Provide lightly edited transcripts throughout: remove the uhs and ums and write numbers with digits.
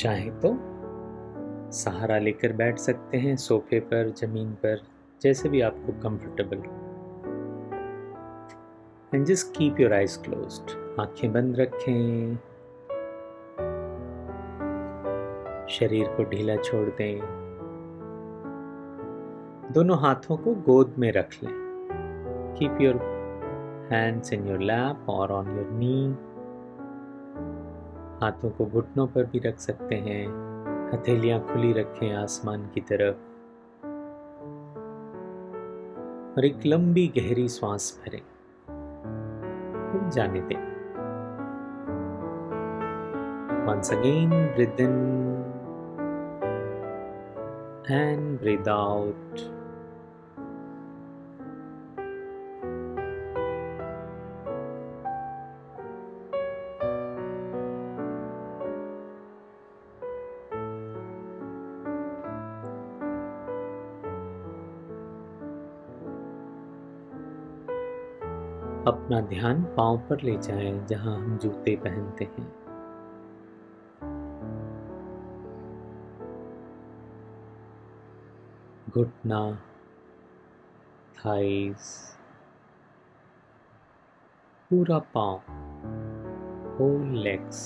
चाहे तो सहारा लेकर बैठ सकते हैं सोफे पर, जमीन पर, जैसे भी आपको कंफर्टेबल हो। And just keep your eyes closed, आंखें बंद रखें, शरीर को ढीला छोड़ दें, दोनों हाथों को गोद में रख लें। Keep your hands in your lap और ऑन योर नी। हाथों को घुटनों पर भी रख सकते हैं, हथेलियां खुली रखें आसमान की तरफ और एक लंबी गहरी सांस भरें, फिर जाने दें। Once again, breathe in and breathe out. अपना ध्यान पांव पर ले जाएं जहां हम जूते पहनते हैं। घुटना, थाइस, पूरा पांव, होल लेग्स।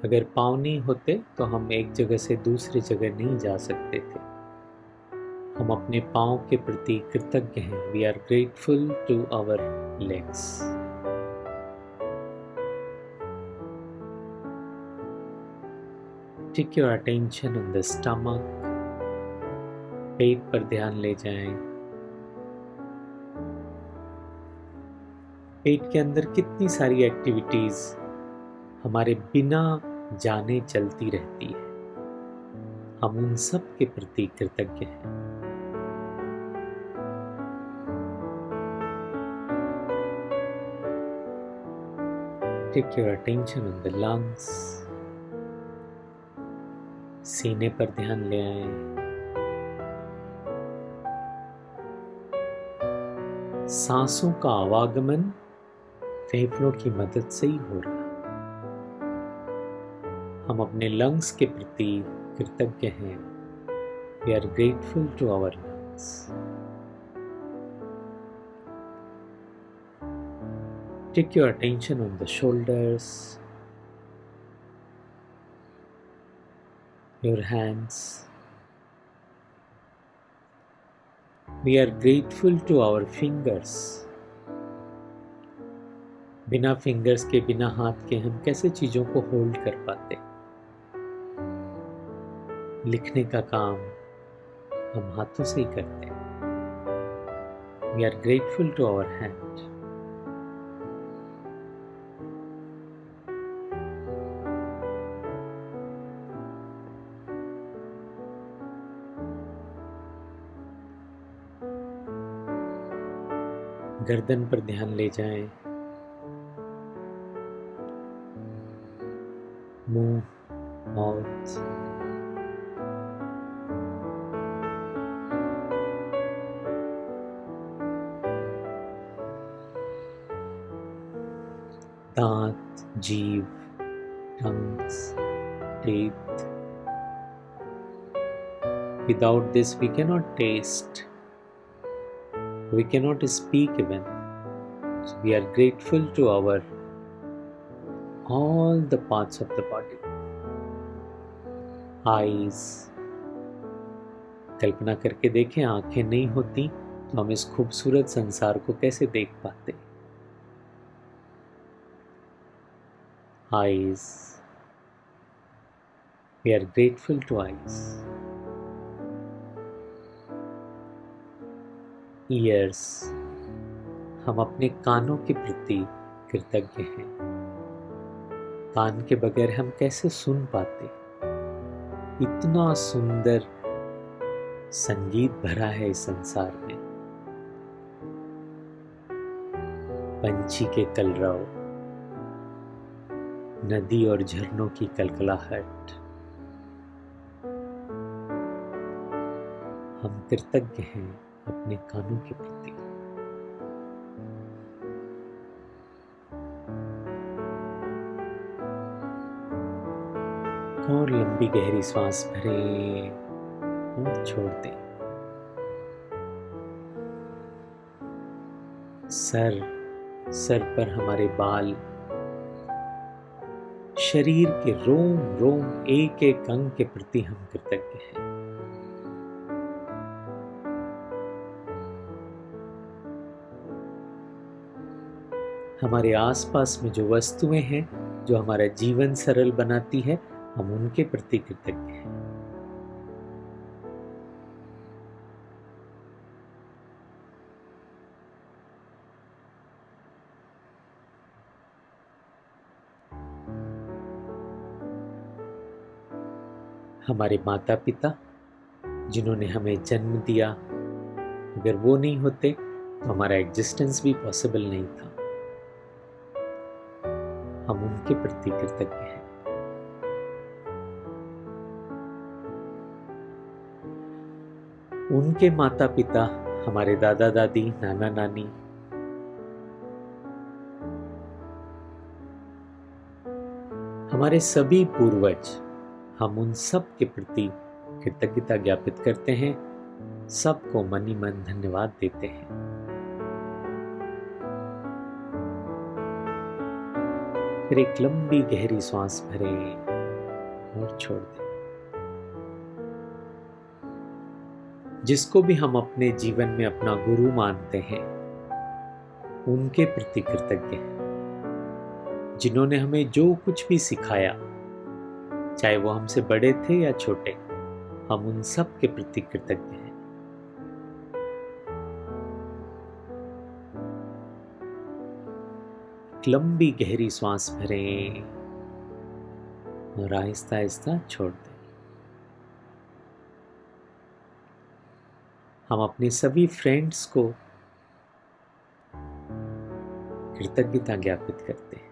अगर पांव नहीं होते तो हम एक जगह से दूसरी जगह नहीं जा सकते थे। हम अपने पांव के प्रति कृतज्ञ हैं। We are grateful to our legs. Take your attention on the stomach. पेट पर ध्यान ले जाएं। पेट के अंदर कितनी सारी एक्टिविटीज हमारे बिना जाने चलती रहती है। हम उन सब के प्रति कृतज्ञ हैं। Take your attention on the lungs. सीने पर ध्यान ले आए। सांसों का आवागमन फेफड़ों की मदद से ही हो रहा है। हम अपने लंग्स के प्रति कृतज्ञ हैं। We are grateful to our lungs. Take your attention on the shoulders, your hands. We are grateful to our fingers. बिना फिंगर्स के, बिना हाथ के हम कैसे चीजों को होल्ड कर पाते। लिखने का काम हम हाथों से ही करते हैं। We are grateful to our hand. गर्दन पर ध्यान ले जाएं। मुंह, माउथ, दांत, जीभ, tongues, teeth. Without this we cannot taste. We cannot speak even. So we are grateful to our all the parts of the body. Eyes. कल्पना करके देखें, आंखें नहीं होती तो हम इस खूबसूरत संसार को कैसे देख पाते। Eyes. We are grateful to eyes. Ears. हम अपने कानों के प्रति कृतज्ञ हैं। कान के बगैर हम कैसे सुन पाते। इतना सुंदर संगीत भरा है इस संसार में। पंछी के कलरव, नदी और झरनों की कलकलाहट। हम कृतज्ञ हैं अपने कानों के प्रति। और लंबी गहरी सांस भरें और छोड़ दें। सर पर हमारे बाल, शरीर के रोम रोम, एक एक अंग के प्रति हम कृतज्ञ हैं। हमारे आसपास में जो वस्तुएं हैं जो हमारा जीवन सरल बनाती है, हम उनके प्रति कृतज्ञ हैं। हमारे माता पिता जिन्होंने हमें जन्म दिया, अगर वो नहीं होते तो हमारा एग्जिस्टेंस भी पॉसिबल नहीं था। हम उनके प्रति कृतज्ञ हैं। उनके माता पिता, हमारे दादा दादी, नाना नानी, हमारे सभी पूर्वज, हम उन सब के प्रति कृतज्ञता ज्ञापित करते हैं। सबको मन ही मन धन्यवाद देते हैं। फिर एक लंबी गहरी सांस भरें और छोड़ दें। जिसको भी हम अपने जीवन में अपना गुरु मानते हैं, उनके प्रति कृतज्ञ हैं। जिन्होंने हमें जो कुछ भी सिखाया, चाहे वो हमसे बड़े थे या छोटे, हम उन सब के प्रति कृतज्ञ हैं। लंबी गहरी सांस भरें और आहिस्ता आहिस्ता छोड़ दें। हम अपने सभी फ्रेंड्स को कृतज्ञता ज्ञापित करते हैं।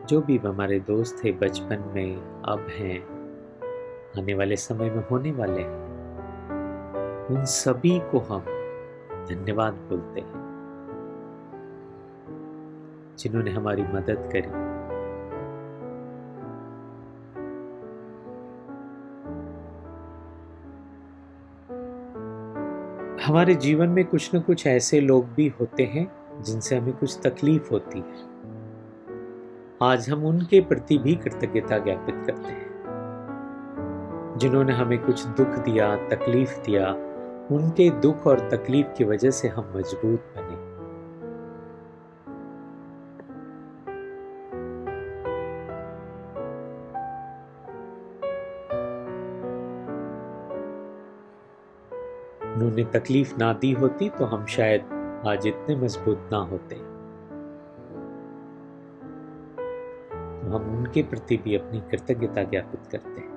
जो भी हमारे दोस्त थे बचपन में, अब हैं, आने वाले समय में होने वाले हैं, उन सभी को हम धन्यवाद बोलते हैं, जिन्होंने हमारी मदद करी। हमारे जीवन में कुछ न कुछ ऐसे लोग भी होते हैं जिनसे हमें कुछ तकलीफ होती है। आज हम उनके प्रति भी कृतज्ञता ज्ञापित करते हैं, जिन्होंने हमें कुछ दुख दिया, तकलीफ दिया। उनके दुख और तकलीफ की वजह से हम मजबूत बने। उन्होंने तकलीफ ना दी होती तो हम शायद आज इतने मजबूत ना होते। तो हम उनके प्रति भी अपनी कृतज्ञता ज्ञापित करते हैं।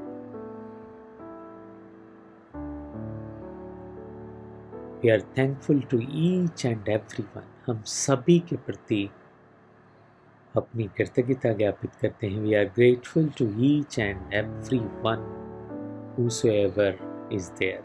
We are thankful to each and everyone. हम सभी के प्रति अपनी कृतज्ञता ज्ञापित करते हैं। We are grateful to each and everyone whosoever is there.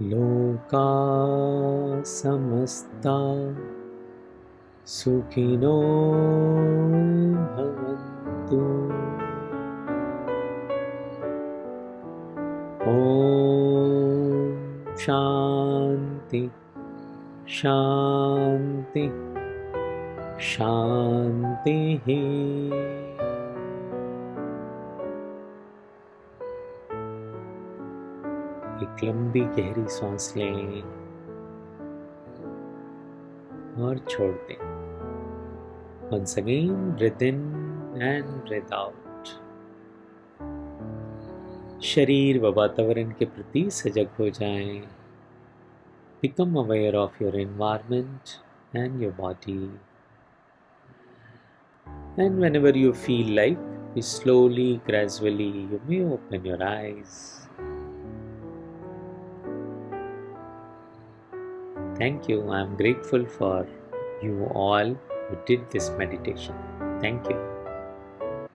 लोका समस्ता सुखिनो भवन्तु। ओम शांति शांति शांति। एक लंबी गहरी सांस लें और छोड़ दें। Once again, breathe in and breathe out. शरीर व वातावरण के प्रति सजग हो जाएं। Become aware of your environment and your body. And whenever you feel like, slowly, gradually, you may open your eyes. Thank you. I'm grateful for you all who did this meditation. Thank you.